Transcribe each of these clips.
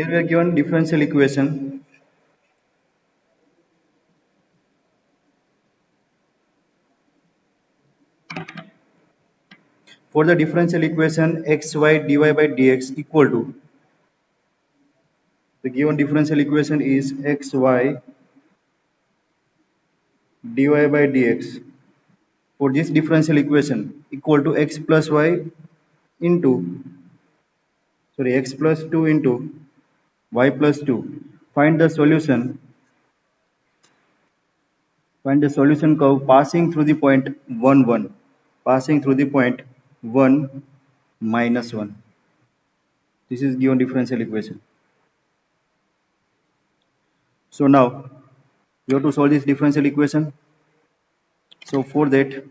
Here we are given differential equation. For the differential equation xy dy by dx equal to, the given differential equation is xy dy by dx. For this differential equation equal to x plus y into, x plus 2 into y plus 2. Find the solution. Find the solution curve passing through the point 1 1. Passing through the point 1 minus 1. This is given differential equation. So now we have to solve this differential equation. So for that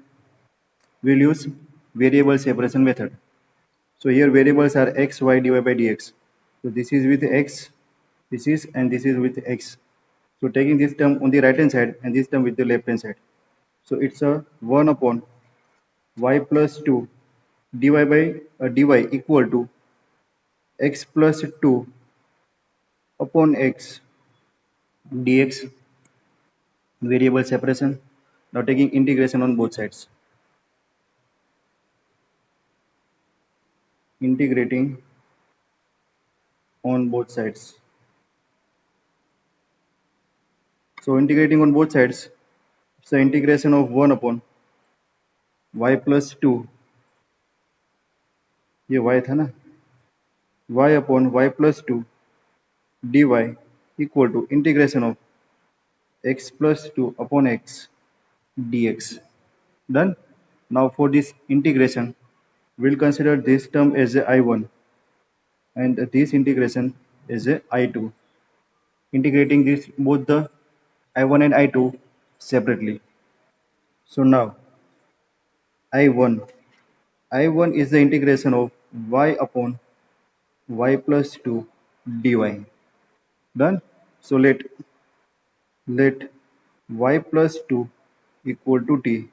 we'll use variable separation method. So here variables are x, y, dy by dx. So this is with x, this is and this is with x. So taking this term on the right hand side and this term with the left hand side. So it's a 1 upon y plus 2 dy by dy equal to x plus 2 upon x dx, variable separation. Now taking integration on both sides. Integrating on both sides. So integrating on both sides, it's the integration of 1 upon y plus 2, ये y था ना, y upon y plus 2 dy equal to integration of x plus 2 upon x dx. Done. Now for this integration, we'll consider this term as a I1 and this integration as a I2. Integrating this both the I1 and I2 separately. So now I1 is the integration of y upon y plus 2 dy. Done. So let y plus 2 equal to t.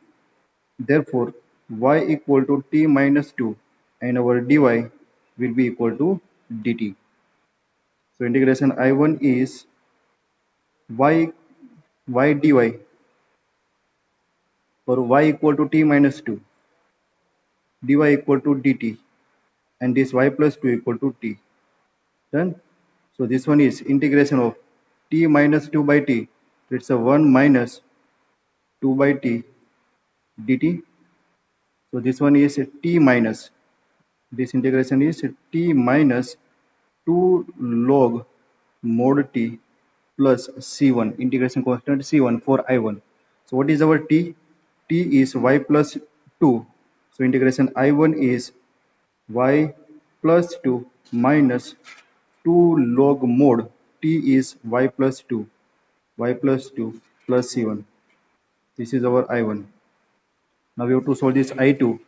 Therefore y equal to t minus 2 and our dy will be equal to dt. So integration I1 is y dy for y equal to t minus 2, dy equal to dt, and this y plus 2 equal to t. Done. So this one is integration of t minus 2 by t. It's a 1 minus 2 by t dt. So this one is t minus, this integration is t minus 2 log mod t plus c1, integration constant c1 for I1. So what is our t? T is y plus 2. So integration I1 is y plus 2 minus 2 log mod t is y plus 2 plus c1. This is our I1. Now we have to solve this I2.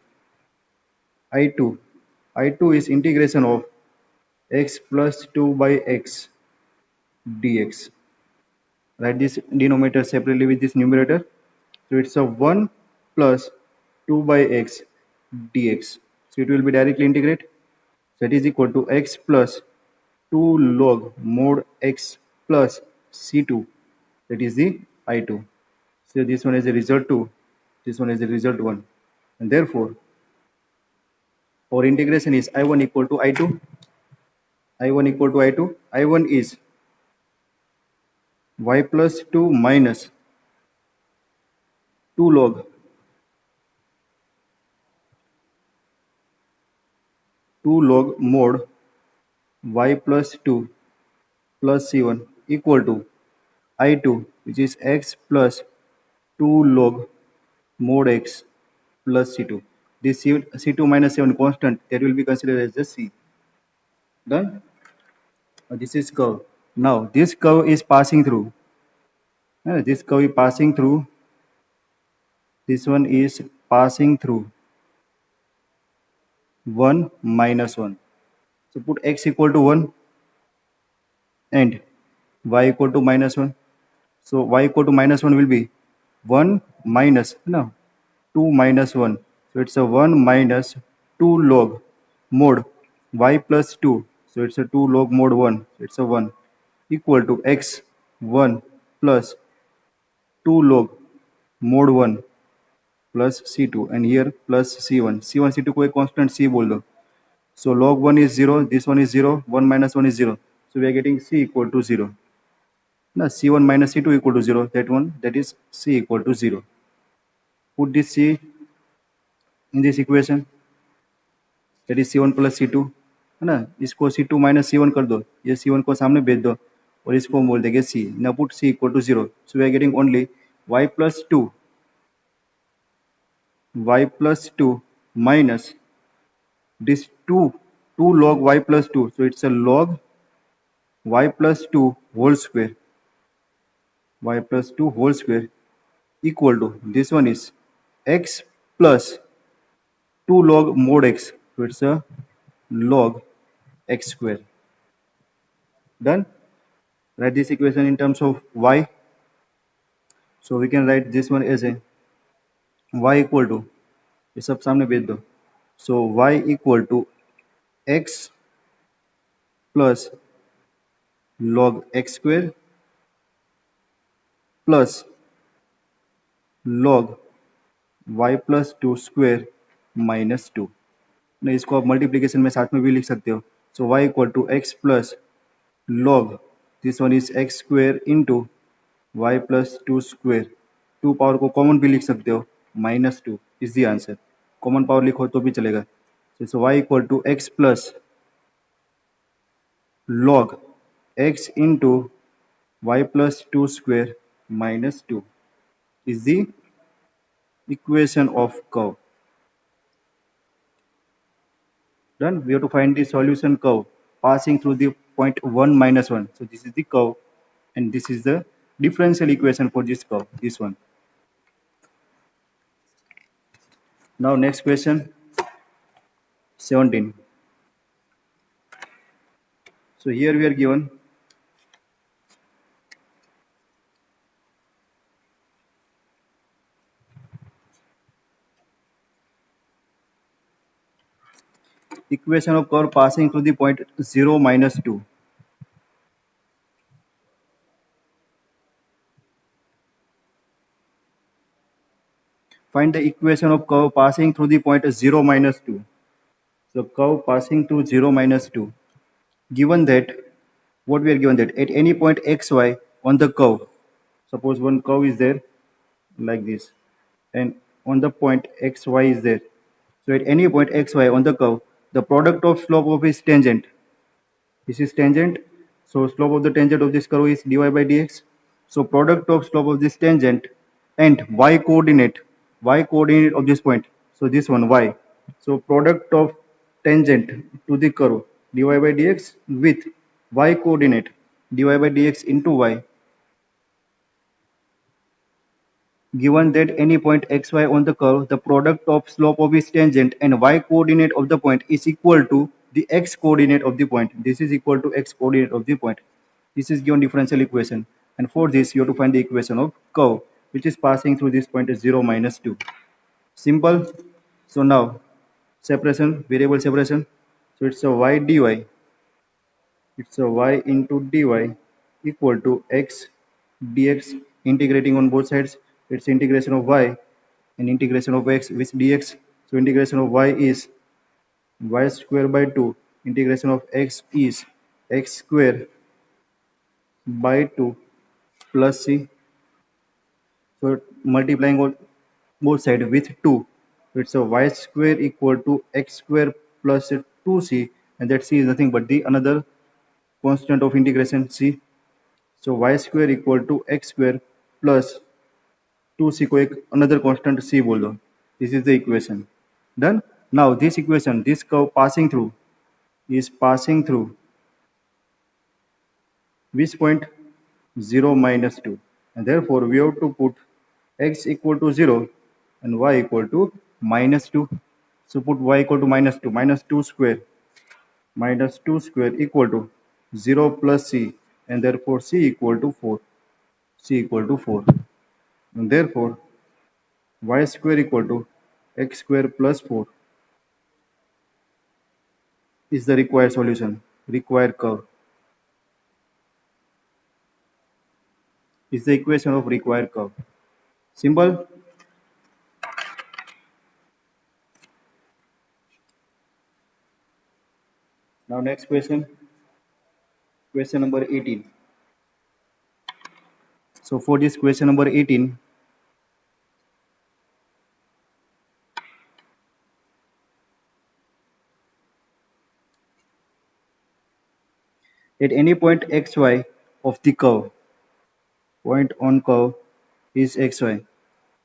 I2 is integration of x plus 2 by x dx. Write this denominator separately with this numerator. So it's a 1 plus 2 by x dx. So it will be directly integrate. That is equal to x plus 2 log mod x plus c2. That is the I2. So this one is the result 2. This one is the result 1. And therefore, our integration is I1 equal to I2. I1 equal to I2. I1 is y plus 2 minus 2 log mod y plus 2 plus c1 equal to I2, which is x plus 2 log mod x plus c2. This c2 minus 7 constant, that will be considered as the c. Done. This is curve. Now this curve is passing through. This curve is passing through. This one is passing through 1 minus 1. So put x equal to 1 and y equal to minus 1. So y equal to minus 1 will be 1 minus 2 minus 1. So it's a 1 minus 2 log mod y plus 2 So it's a 2 log mod 1. So it's a 1 equal to x 1 plus 2 log mod 1 plus c2 and here plus c1. c1 c2 को एक constant c बोल दो. So log 1 is 0, this one is 0, 1 minus 1 is 0. So we are getting c equal to 0. Now c1 minus c2 equal to 0. That is c equal to 0. Put this c in this equation. That is c1 plus c2. है ना, इसको c2 minus c1 कर दो, ये c1 को सामने भेज दो और इसको बोल देंगे c. Now put c equal to 0. So we are getting only y plus 2 minus this 2 log y plus 2. So it's a log y plus 2 whole square. Y plus 2 whole square equal to this one is x plus 2 log mod x. So it's a log x square. Done. Write this equation in terms of y. So we can write this one as a y equal to, ये सब सामने भेज दो. So y equal to x plus log x square plus log y plus 2 square minus 2. नहीं, इसको आप multiplication में साथ में भी लिख सकते हो. So y equal to x plus log, this one is x square into y plus 2 square. 2 power को कॉमन भी लिख सकते हो, minus 2 is the answer. Common power लिखो तो भी चलेगा. So y equal to x plus log x into y plus 2 square minus 2 is the equation of curve. Done. We have to find the solution curve passing through the point 1 minus 1. So this is the curve and this is the differential equation for this curve, this one. Now next question 17. So here we are given equation of curve passing through the point 0 minus 2. Find the equation of curve passing through the point 0 minus 2. So curve passing through 0 minus 2. Given that, what we are given that at any point xy on the curve, suppose one curve is there like this and on the point xy is there. So at any point xy on the curve, the product of slope of its tangent, this is tangent, so slope of the tangent of this curve is dy by dx. So product of slope of this tangent and y coordinate of this point, so this one y. So product of tangent to the curve dy by dx with y coordinate dy by dx into y. Given that any point xy on the curve, the product of slope of its tangent and y coordinate of the point is equal to the x coordinate of the point. This is equal to x coordinate of the point. This is given differential equation. And for this, you have to find the equation of curve, which is passing through this point is 0 minus 2. Simple. So now, separation, variable separation. So it's a y dy. It's a y into dy equal to x dx, integrating on both sides. It's integration of y and integration of x with dx. So integration of y is y square by 2. Integration of x is x square by 2 plus c. So multiplying on both sides with 2. So it's a y square equal to x square plus 2c, and that c is nothing but the another constant of integration c. So y square equal to x square plus 2c को एक another constant c बोल दो. This is the equation. Done. Now this equation, this curve passing through is passing through which point? 0 minus 2, and therefore we have to put x equal to 0 and y equal to minus 2. So put y equal to minus 2 square equal to 0 plus c, and therefore c equal to 4. And therefore y square equal to x square plus 4 is the required solution. required curve is the equation of required curve. Simple. Now next question, question number 18. So for this question number 18, at any point xy of the curve, point on curve is xy.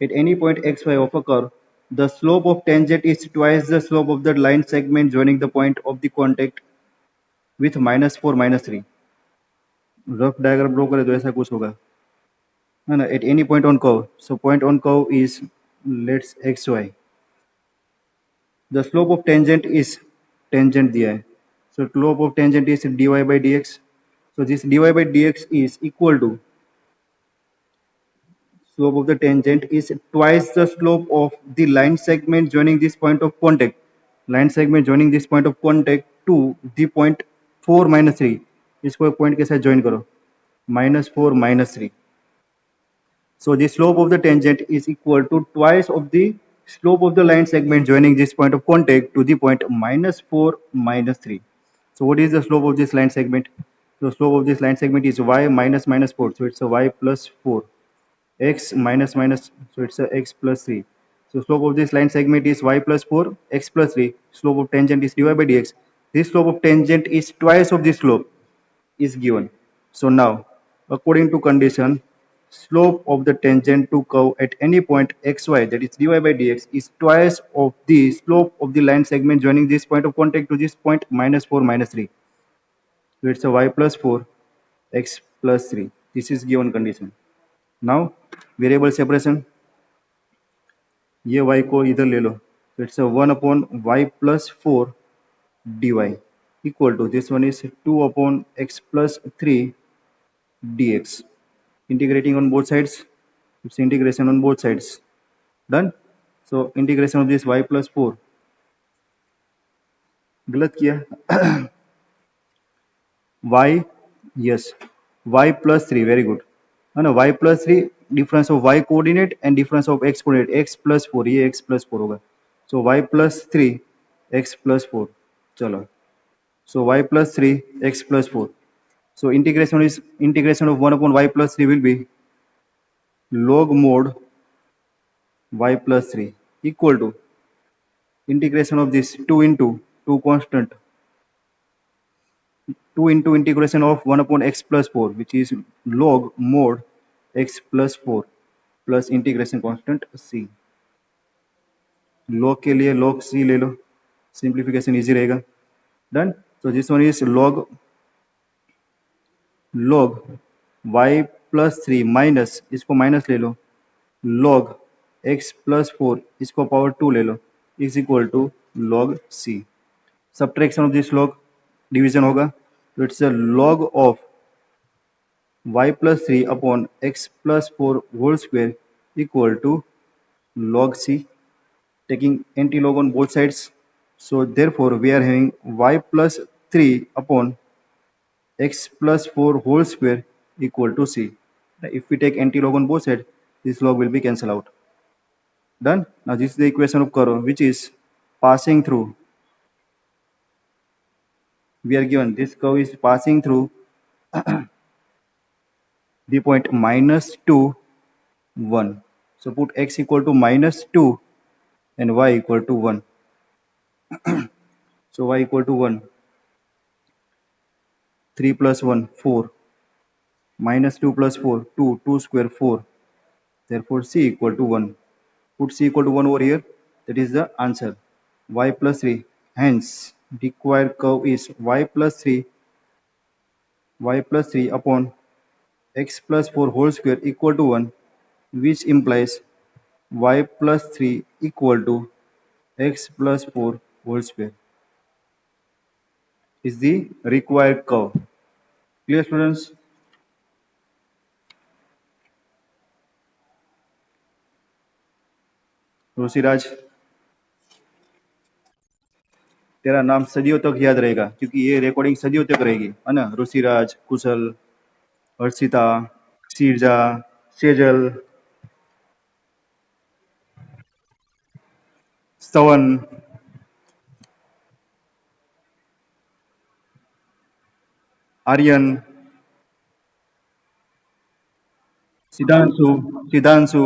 At any point xy of a curve, the slope of tangent is twice the slope of the line segment joining the point of the contact with -4 -3. Rough diagram draw करें तो ऐसा कुछ होगा, है ना. At any point on curve, so point on curve is let's xy. The slope of tangent is tangent दिया है, so slope of tangent is dy by dx. So this dy by dx is equal to slope of the tangent is twice the slope of the line segment joining this point of contact. Line segment joining this point of contact to the point 4 -3. इसको एक point के साथ join करो, -4 -3. So the slope of the tangent is equal to twice of the slope of the line segment joining this point of contact to the point -4 -3. So what is the slope of this line segment? The slope of this line segment is y minus minus 4. So it's a y plus 4. X minus minus, so it's a x plus 3. So slope of this line segment is y plus 4, x plus 3. Slope of tangent is dy by dx. This slope of tangent is twice of this slope is given. So now, according to condition, slope of the tangent to curve at any point xy, that is dy by dx, is twice of the slope of the line segment joining this point of contact to this point -4 -3. So it's a y plus 4, x plus 3. This is given condition. Now variable separation, ये y को इधर ले लो, so it's a 1 upon y plus 4 dy equal to this one is 2 upon x plus 3 dx. Integrating on both sides, it's integration on both sides. Done. So integration of this y plus 4, गलत किया. y, yes, y plus 3, very good, है ना. y plus 3, difference of y coordinate and difference of x coordinate, x plus 4, ये x plus 4 होगा. So y plus 3 x plus 4. चलो, so y plus 3 x plus 4. So integration of 1 upon y plus 3 will be log mod y plus 3 equal to integration of this 2 into 2 constant, 2 into integration of 1 upon x plus 4, which is log mod x plus 4 plus integration constant c. log के लिए log c ले लो, simplification easy रहेगा. Done. So this one is log y plus 3 minus, इसको minus ले लो, log x plus 4, इसको power 2 ले लो, is equal to log c. Subtraction of this log, division होगा, तो it's a log of y plus 3 upon x plus 4 whole square equal to log c. Taking anti-log on both sides, so therefore we are having y plus 3 upon x plus 4 whole square equal to c. If we take anti-log on both sides, this log will be cancelled out. Done. Now this is the equation of curve which is passing through. We are given this curve is passing through the point -2 1. So put x equal to -2 and y equal to 1. So y equal to 1. 3 plus 1 4, -2 plus 4 2, 2 square 4. Therefore c equal to 1. Put c equal to 1 over here. That is the answer. Y plus 3. Hence required curve is y plus 3 upon x plus 4 whole square equal to 1, which implies y plus 3 equal to x plus 4 whole square is the required curve. Clear, students? Rosiraj. तेरा नाम सदियों तक याद रहेगा, क्योंकि ये recording सदियों तक रहेगी, है ना। ऋषिराज, कुशल, हर्षिता, शीर्जा, सेजल, स्तवन, आर्यन, सिद्धांशु, सिद्धांशु,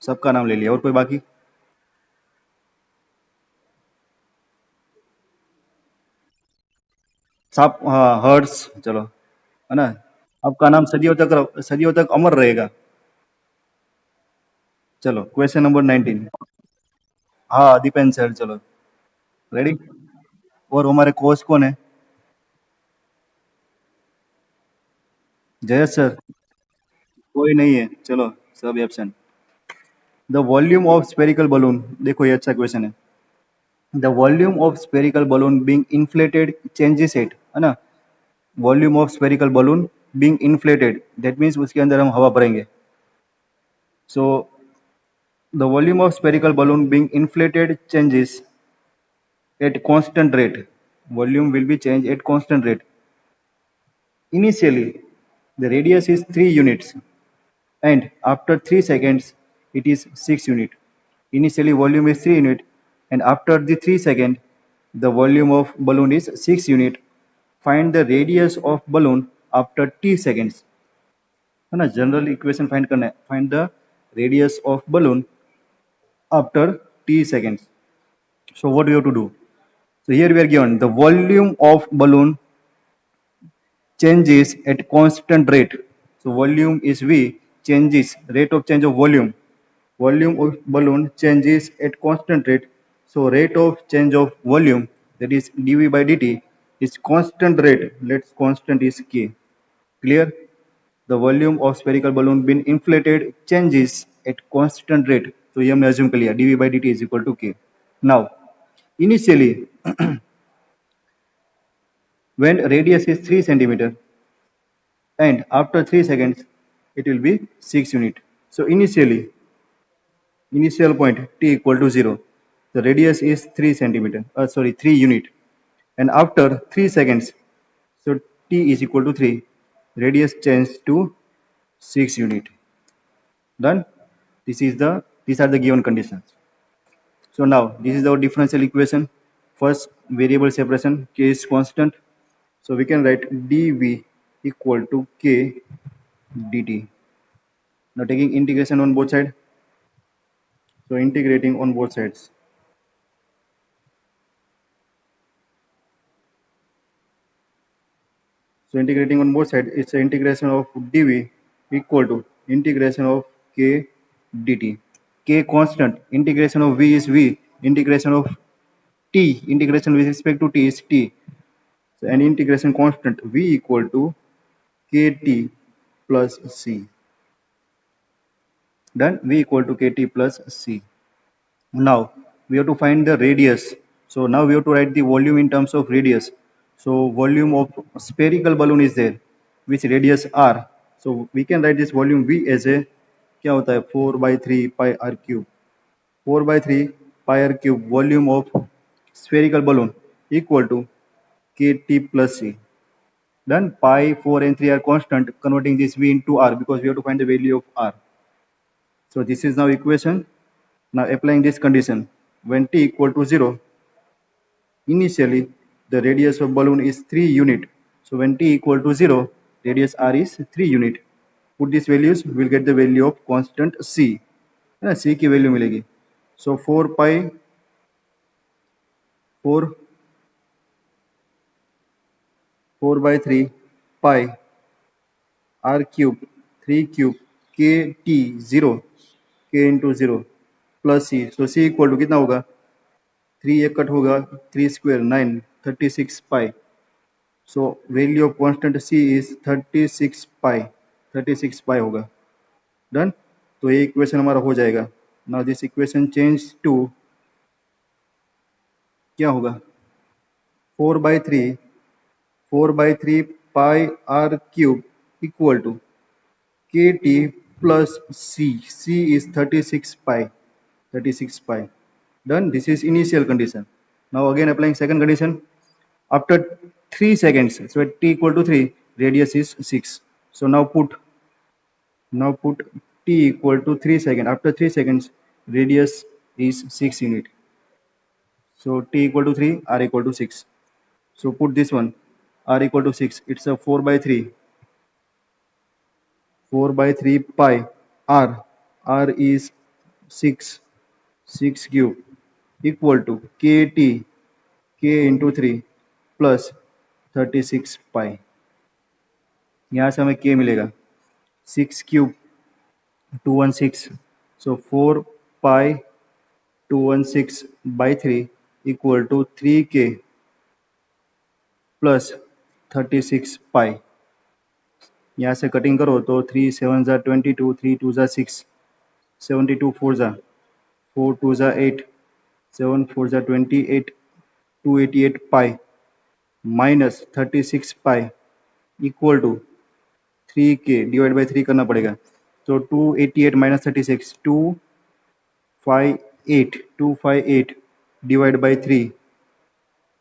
सबका नाम ले लिया। और कोई बाकी? साप, हाँ, हर्ष, चलो, है ना। आपका नाम सदियों तक अमर रहेगा। चलो क्वेश्चन नंबर 19। हाँ, दीपेन सर, चलो रेडी। और हमारे कोच कौन है? जयेश सर? कोई नहीं है, चलो सब absent. The volume of spherical balloon, देखो ये अच्छा क्वेश्चन है। The volume of spherical balloon being inflated changes it, है ना। Volume of spherical balloon being inflated, that means उसके अंदर हम हवा भरेंगे। So the volume of spherical balloon being inflated changes at constant rate. Volume will be changed at constant rate. Initially, the radius is 3 units, and after 3 seconds, it is 6 unit. Initially, volume is 3 unit, and after the 3 second, the volume of balloon is 6 unit. Find the radius of balloon after t seconds. है ना, general equation find करना है। Find the radius of balloon after t seconds. So what do you have to do? So here we are given the volume of balloon changes at constant rate. So volume is V, changes, rate of change of volume. Volume of balloon changes at constant rate. So rate of change of volume, that is dV by dt, is constant rate. Let's constant is K. Clear? The volume of spherical balloon being inflated changes at constant rate. So ये हमने assume कर लिया, dV by dt is equal to K. Now, initially, when radius is 3 centimeter, and after 3 seconds it will be 6 unit. So initial point t equal to 0, the radius is 3 centimeter, 3 unit, and after 3 seconds, so t is equal to 3, radius change to 6 unit. Done. These are the given conditions. So now this is our differential equation. First, variable separation, k is constant, so we can write dv equal to k dt. Now taking integration on both sides, so integrating on both sides. So integrating on both sides, it's an integration of dv equal to integration of k dt. K constant, integration of v is v, integration of t, integration with respect to t is t. So an integration constant v equal to kt plus c. Done. V equal to kt plus c. Now we have to find the radius. So now we have to write the volume in terms of radius. So volume of spherical balloon is there, which radius r. So we can write this volume V as a क्या होता है 4/3 pi r cube. 4/3 pi r cube volume of spherical balloon equal to kt plus c. Done. Pi, 4 and 3 are constant, converting this V into r because we have to find the value of r. So this is now equation. Now applying this condition, when t equal to 0, initially the radius of balloon is 3 unit. So when t equal to 0, radius r is 3 unit. Put these values, we will get the value of constant c. C की value मिलेगी. So 4/3 pi r cube 3 cube k t 0 k into 0 plus c. So c equal to कितना होगा? 3 एक cut होगा, 3 square 9, 36 pi. So value of constant c is 36 pi. 36 pi होगा. Done. तो ये equation हमारा हो जाएगा. Now this equation change to क्या होगा? 4/3 pi r cube equal to kt plus c. C is 36 pi. 36 pi. Done. This is initial condition. Now again applying second condition. After 3 seconds, so at t equal to 3, radius is 6. So now put t equal to 3 seconds. After 3 seconds, radius is 6 unit. So t equal to 3, r equal to 6. So put this one, r equal to 6. It's a 4 by 3. 4 by 3 pi r. R is 6. 6 cube equal to kt, k into 3 plus 36 pi. यहाँ से हमें k मिलेगा 6 cube 216. So 4 pi 216 by 3 equal to 3k plus 36 pi. यहाँ से cutting करो तो 3 7 जा 22, 3 2 जा 6, 72 4 जा 4 2 जा 8, 7 4 जा 28, 288 pi minus 36 pi equal to 3k divide by 3 करना पड़ेगा. तो 288 minus 36 258 divide by 3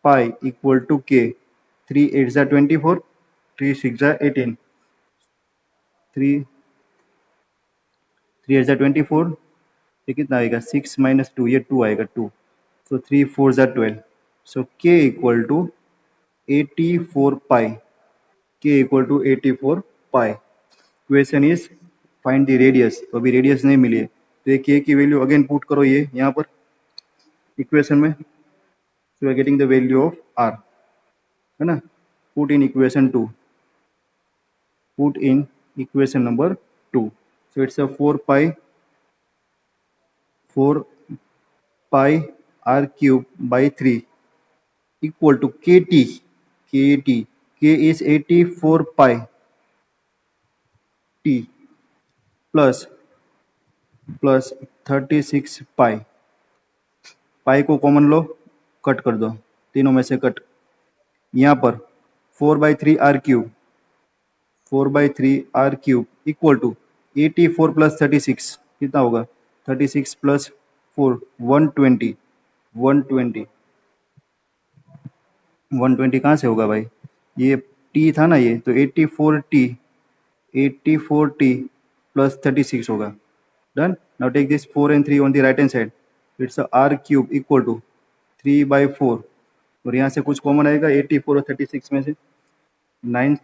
pi equal to k. 3 8 जा 24, 3 6 जा 18, 3 8 जा 24, ये कितना आएगा 6 माइनस 2, ये 2 आएगा 2. So 3 4 जा 12. So k equal to 84 pi. K equal to 84 pi. Question is find the radius. तो अभी रेडियस नहीं मिली है तो ये k की वैल्यू अगेन पुट करो ये यहाँ पर इक्वेशन में. So we are getting the value of r, है ना. Put in equation 2. Put in equation number 2. So it's a 4 pi r cube by 3 equal to kt. K is 84 pi t plus 36 pi. पाई को common लो, cut कर दो, तीनों में से cut. यहाँ पर 4 by 3 r cube equal to 84 plus 36 कितना होगा 36 plus 4 120. 120 कहाँ से होगा भाई, ये t था ना ये, तो 84t plus 36 होगा. Done. Now take this 4 and 3 on the right hand side. It's a r cube equal to 3 by 4. और यहाँ से कुछ कॉमन आएगा 84 और 36 में से 9.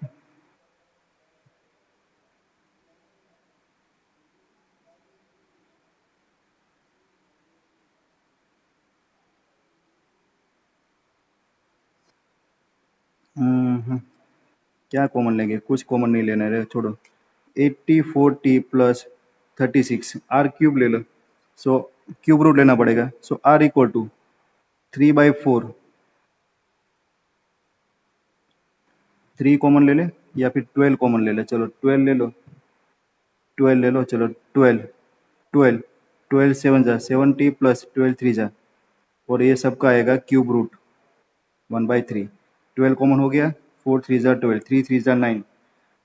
क्या कॉमन लेंगे, कुछ कॉमन नहीं लेना है, छोड़ो. 84t plus 36 r क्यूब ले लो. सो क्यूब रूट लेना पड़ेगा. So r equal to 3 by 4. 3 common ले ले या फिर 12 कॉमन ले ले. चलो 12 ले लो, 12 ले लो. चलो 12 7 जा 70 प्लस 12 3 जा, और ये सबका आएगा क्यूब रूट 1/3. 12 कॉमन हो गया, 4 3 जा 12, 3 3 जा 9.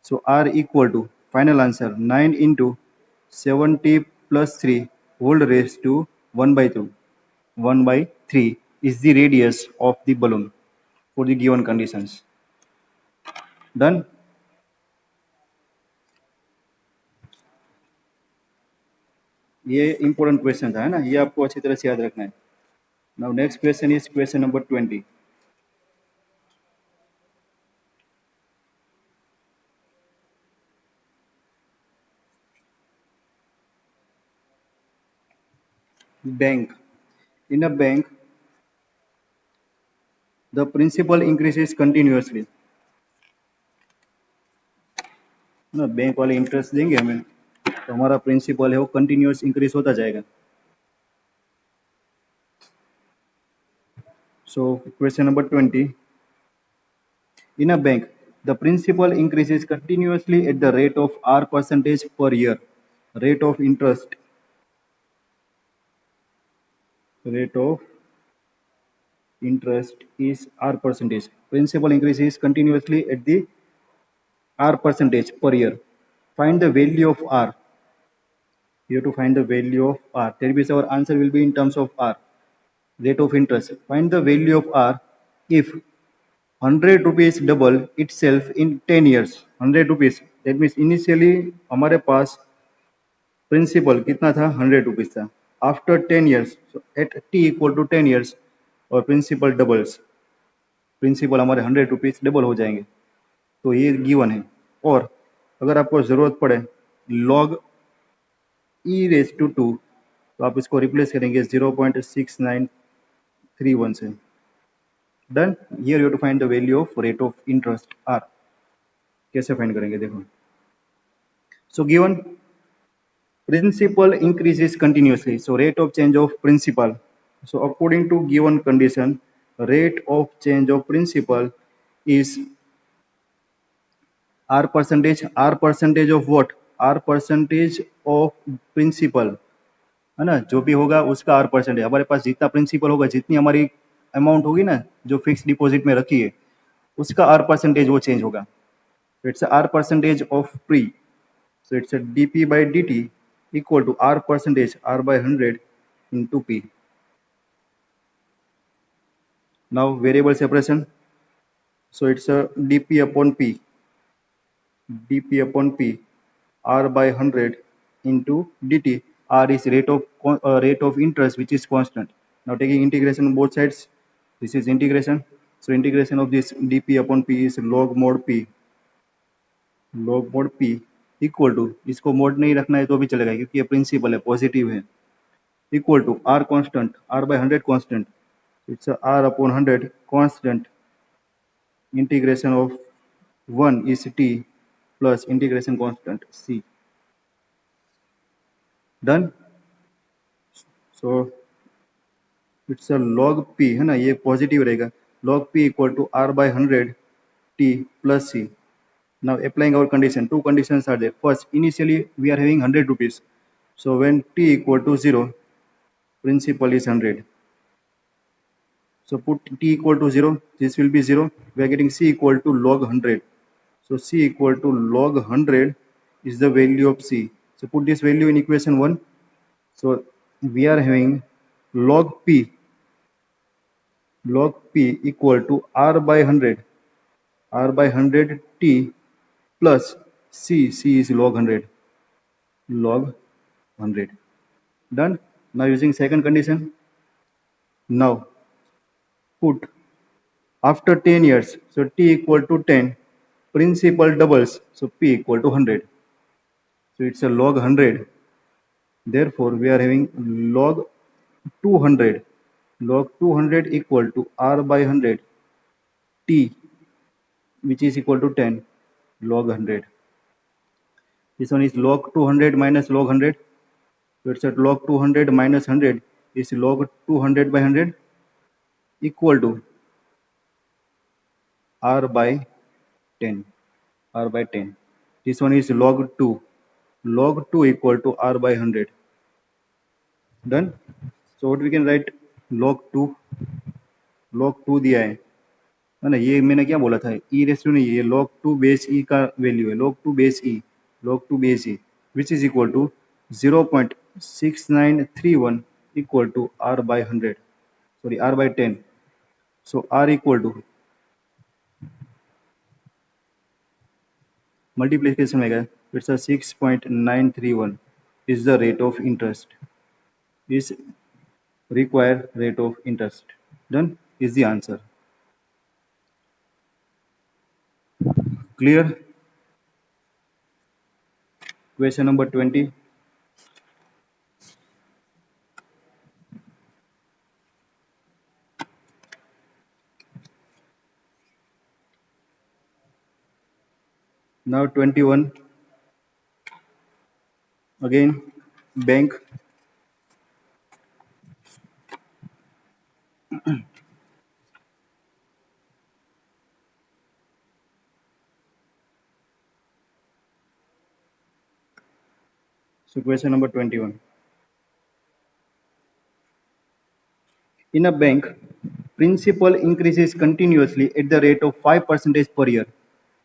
So r equal to final answer 9 into 70 plus 3 whole raised to 1/3 is the radius of the balloon for the given conditions. Done. ये इंपॉर्टेंट क्वेश्चन था, है ना, ये आपको अच्छी तरह से याद रखना है. Now next question is question number 20. Bank. In a bank, the principal increases continuously. ना बैंक वाले इंटरेस्ट देंगे हमें, तो हमारा प्रिंसिपल है वो कंटिन्यूअस इंक्रीज होता जाएगा. So question number 20. In a bank, the principal increases continuously at the rate of r percentage per year. Rate of interest is r percentage. Principal increases continuously at the r percentage per year. Find the value of r. You have to find the value of r. That means our answer will be in terms of r. rate of interest. Find the value of R if 100 rupees double itself in 10 years. 100 rupees, that means initially हमारे पास principal कितना था, 100 rupees था. After 10 years, so at t equal to 10 years और principal doubles, principal हमारे 100 rupees double हो जाएंगे. तो ये गिवन है. और अगर आपको जरूरत पड़े log e रेज टू 2, तो आप इसको रिप्लेस करेंगे 0.6931 से. Done. Here you to find the value of rate of interest R. कैसे फाइंड करेंगे देखो. So given principal increases continuously, so rate of change of principal. So according to given condition, rate of change of principal is r percentage of what, r percentage of principal है ना. जो भी होगा उसका r percentage. हमारे पास जितना principal होगा, जितनी हमारी अमाउंट होगी ना जो फिक्स डिपॉजिट में रखी है, उसका r परसेंटेज वो चेंज होगा. It's r percentage of pre. So it's a dp by dt equal to r percentage, r by 100 into p. Now variable separation. So it's a dp upon p, r by 100 into dt. R is rate of interest which is constant. Now taking integration on both sides, this is integration. So integration of this dp upon p is log mod p, equal to, इसको mod नहीं रखना है तो भी चलेगा क्योंकि ये principal है, पॉजिटिव है, equal to R constant, R by 100 constant, it's R upon 100 constant, integration of 1 is T plus integration constant C. Done. So it's a log P है ना, ये पॉजिटिव रहेगा. Log P equal to R by 100 T plus C. Now applying our condition, two conditions are there. First, initially we are having 100 rupees. So when t equal to 0, principal is 100. So put t equal to 0, this will be 0. We are getting c equal to log 100. So c equal to log 100 is the value of c. So put this value in equation 1. So we are having log p equal to r by 100 t plus c is log 100. Done. Now using second condition, now put after 10 years, so t equal to 10, principal doubles, so p equal to 100. So it's a log 100. Therefore we are having log 200. Log 200 equal to r by 100 t, which is equal to 10 log 100. This one is log 200 minus log 100. So it's at log 200 minus 100 is log 200 by 100 equal to r by 10. This one is log 2. Log 2 equal to r by 100. Done. So what we can write, log 2 दिया है ना. ये मैंने क्या बोला था, e ratio नहीं, ये log 2 बेस e का वैल्यू है, log 2 base e which is equal to 0.6931 equal to r by 100, sorry r by 10. So r equal to multiplication में गया, it's a 6.931 is the rate of interest, is required rate of interest. Done is the answer. Clear? Question number 20. Now 21. Again, bank. So question number 21. In a bank, principal increases continuously at the rate of 5% per year.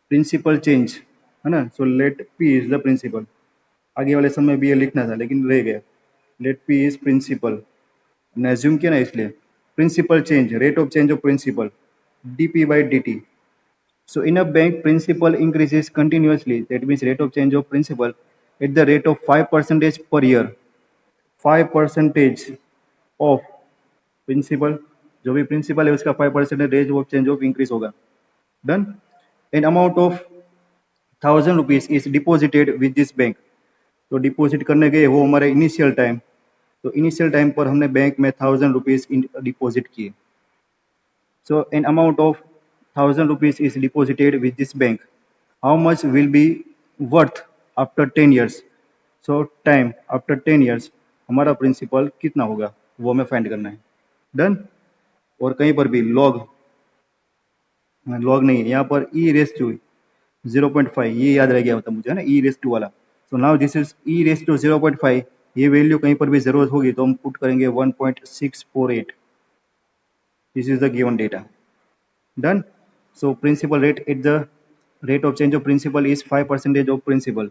Principal change है ना. So let P is the principal. आगे वाले समय भी ये लिखना था लेकिन रह गया. Let P is principal. Assume किया ना इसलिए. principal change, rate of change of principal, dp by dt. So in a bank, principal increases continuously. That means rate of change of principal at the rate of 5% per year. 5% of principal, जो भी principal है उसका 5% rate of change of increase होगा. Done. An amount of 1,000 rupees is deposited with this bank. तो deposit करने गए वो हमारे इनिशियल टाइम, तो इनिशियल टाइम पर हमने बैंक में 1,000 रुपीज डिपॉजिट किए. So an amount of 1,000 rupees is deposited with this bank. How much will be worth after 10 years? So time after 10 years हमारा प्रिंसिपल कितना होगा वो हमें फाइंड करना है. डन. और कहीं पर भी लॉग नहीं है, यहाँ पर e रेस टू 0.5 ये याद रह गया होता मुझे है ना, e रेस टू वाला. So now this is e raise to 0.5. ये वैल्यू कहीं पर भी जरूरत होगी तो हम पुट करेंगे 1.648. This is the given data. Done. So principal rate at the rate of change of principal is 5% of principal.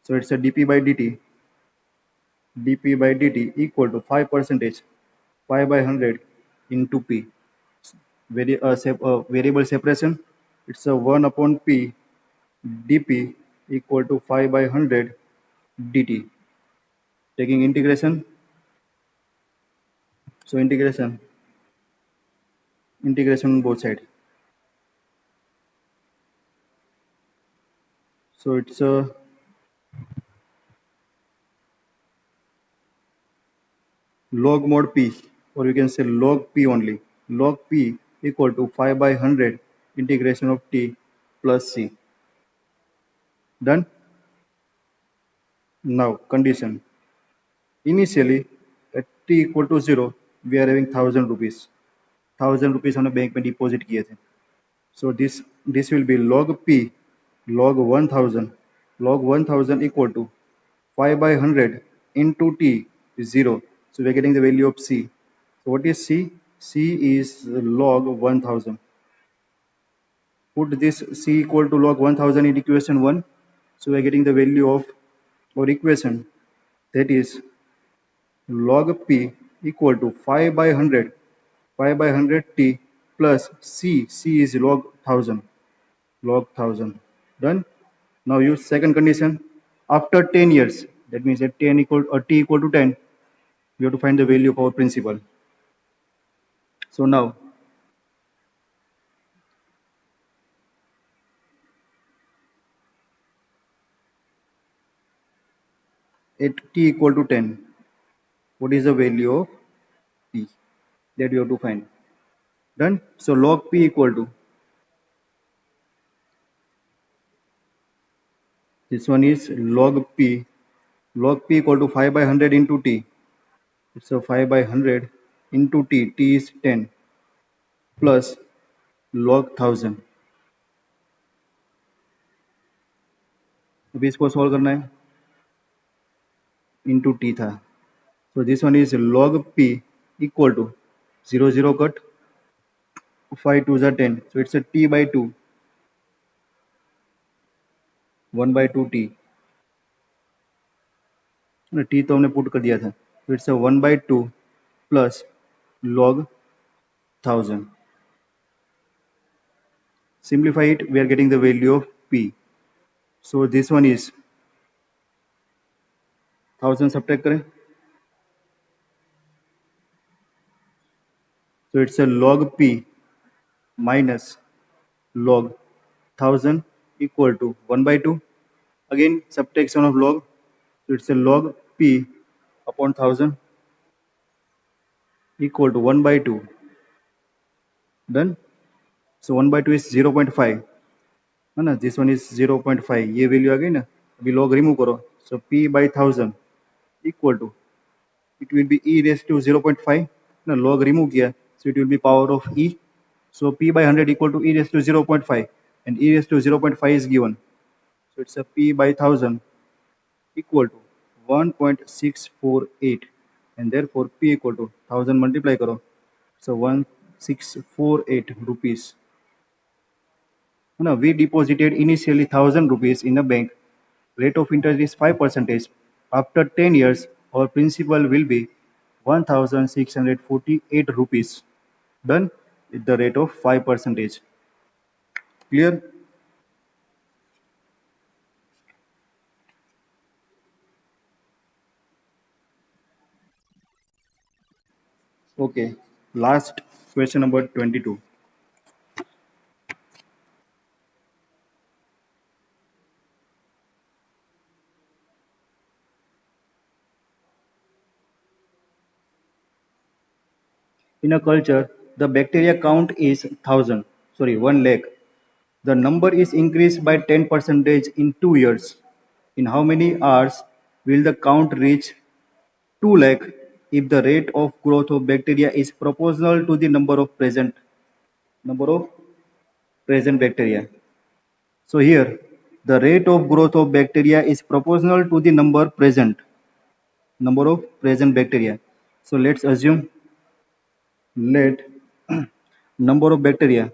So it's a dp by dt. dp by dt equal to 5%, 5 by 100 into p. Variable separation. It's a 1 upon p dp equal to 5 by 100 dt. Taking integration. So integration on both sides. So it's a log mod p, or you can say log p only. Log p equal to 5 by 100 integration of t plus c. Done. Now condition. Initially at t equal to 0 we are having 1,000 rupees. 1,000 rupees हमने bank में deposit किए थे. So this will be log p log 1,000. Log 1,000 equal to 5 by 100 into t is 0. So we are getting the value of c. So what is c? C is log 1,000. Put this c equal to log 1,000 in equation 1. So we are getting the value of our equation, that is log p equal to 5 by 100 t plus c. C is log 1,000. Log 1,000. Done. Now use second condition. After 10 years, that means at t equal to 10, we have to find the value of our principal. So now at t equal to 10, what is the value of p that you have to find. Done. So log p equal to, this one is log p equal to 5 by 100 into t. It's a 5 by 100 into t. T is 10 plus log 1,000. अभी इसको solve करना है. into t था. So this one is log p equal to 0 0 cut, 5 2s are 10. So it's a t by 2, 1 by 2 t. t तो हमने put कर दिया था. So it's a 1 by 2 plus log 1,000. Simplify it, we are getting the value of p. So this one is 1,000 subtract करें. So it's a log p minus log 1,000 equal to 1 by 2. Again subtraction of log. So it's a log p upon 1,000 equal to 1 by 2. Done. So 1 by 2 is 0.5 है ना. This one is 0.5. ये value आ गई ना. अभी log remove करो. So p by 1,000 equal to, it will be e raised to 0.5 ना. log remove किया, so it will be power of e. So p by 100 equal to e raised to 0.5 and e raised to 0.5 is given. So it's a p by 1,000 equal to 1.648 and therefore p equal to 1,000 multiply करो. So 1,648 rupees. Now we deposited initially 1,000 rupees in a bank. Rate of interest is 5%. After 10 years, our principal will be 1,648 rupees. done, at the rate of 5%. Clear? Okay, last question number 22. In a culture, the bacteria count is 1000, sorry, 1 lakh. The number is increased by 10% in 2 years. In how many hours will the count reach 2 lakh if the rate of growth of bacteria is proportional to the number of present bacteria? So here, the rate of growth of bacteria is proportional to the number of present bacteria. So let's assume, let number of bacteria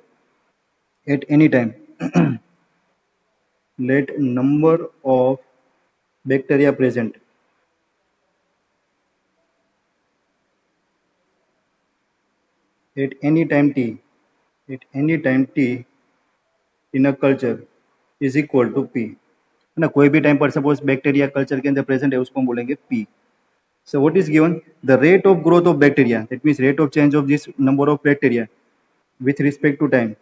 at any time, let number of bacteria present at any time t in a culture is equal to p है ना. कोई भी time पर suppose bacteria culture के अंदर present है, उसको हम बोलेंगे p. So what is given? The rate of growth of bacteria, that means rate of change of this number of bacteria with respect to time.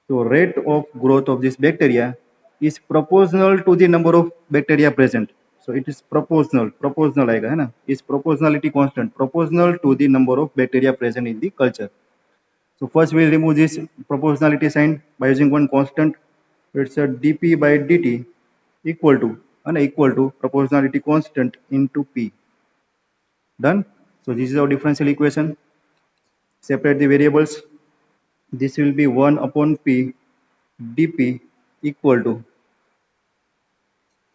So rate of growth of this bacteria is proportional to the number of bacteria present. So it is proportional आएगा है ना, is proportionality constant proportional to the number of bacteria present in the culture. So first we'll remove this proportionality sign by using one constant. It's a dp by dt equal to proportionality constant into p. Done. So this is our differential equation. Separate the variables. This will be 1 upon p dp equal to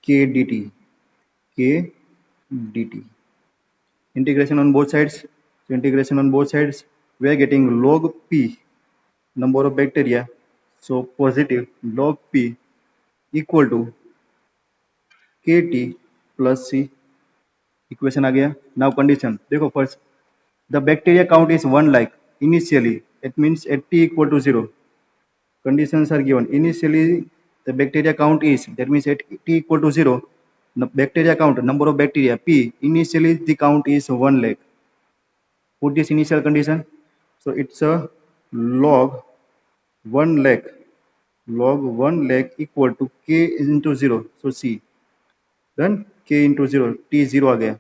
k dt. Integration on both sides. So integration on both sides, we are getting log p, number of bacteria. So positive log p equal to kt plus c. Equation आ गया. Now condition देखो. First the bacteria count is 1 lakh initially, it means at t equal to 0. Conditions are given. Initially the bacteria count is, that means at t equal to 0, the bacteria count, number of bacteria p, initially the count is 1 lakh. Put this initial condition. So it's a log 1 lakh equal to k into 0. So c. Then k into 0, t 0 आ गया.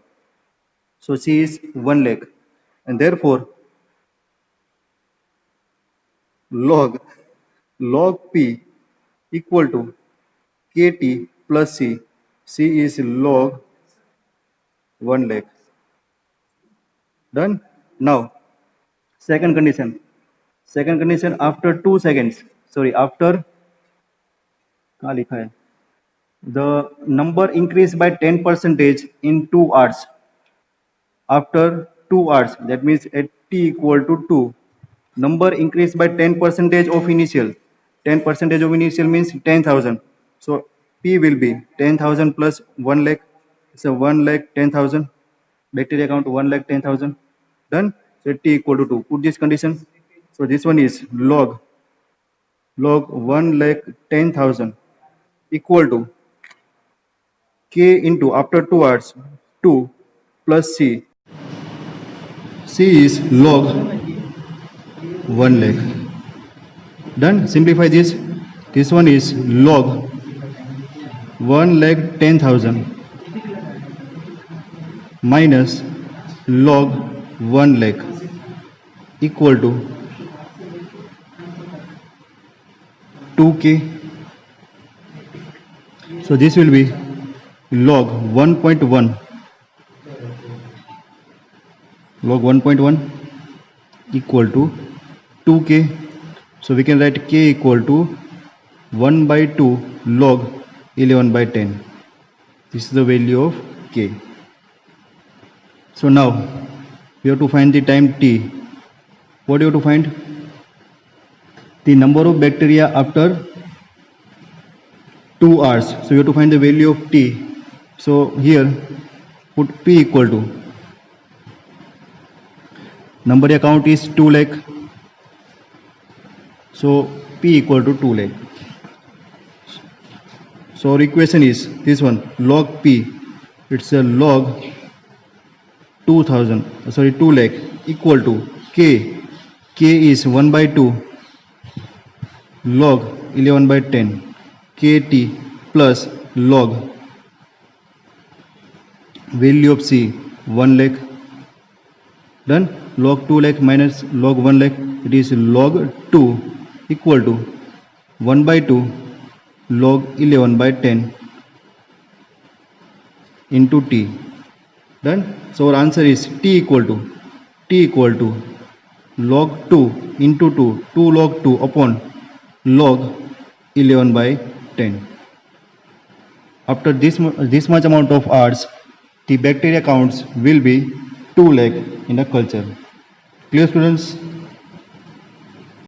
So c is 1 lakh, and therefore log p equal to kt plus c. C is log 1 lakh. Done. Now second condition after 2 seconds, sorry, after कहाँ लिखा है, the number increased by 10% in 2 hours. After 2 hours, that means at t equal to 2, number increased by 10% of initial. 10% of initial means 10,000. So p will be 10,000 plus 1 lakh. So 1 lakh 10,000. Bacteria count 1 lakh 10,000. Done. So t equal to 2. Put this condition. So this one is log 1 lakh 10,000 equal to k into, after 2 hours, 2 plus c. C is log 1 lakh. Done. Simplify this. This one is log 1 lakh 10,000 minus log 1 lakh equal to 2k. So this will be log 1.1 equal to 2k. So we can write k equal to 1 by 2 log 11 by 10. This is the value of k. So now we have to find the time t. What do you have to find? The number of bacteria after 2 hours. So you have to find the value of t. So here put p equal to, number count is 2 lakh. So P equal to 2 lakh. So our equation is this one, log P. It's a log 2 lakh equal to K. K is 1 by 2 log 11 by 10 KT plus log value of C 1 lakh. Done. Log 2 lakh minus log 1 lakh, it is log 2 equal to 1 by 2 log 11 by 10 into T. Done. So our answer is T equal to log 2 into 2 log 2 upon log 11 by 10. After this much amount of hours, the bacteria counts will be 2 lakh in a culture. Clear, students?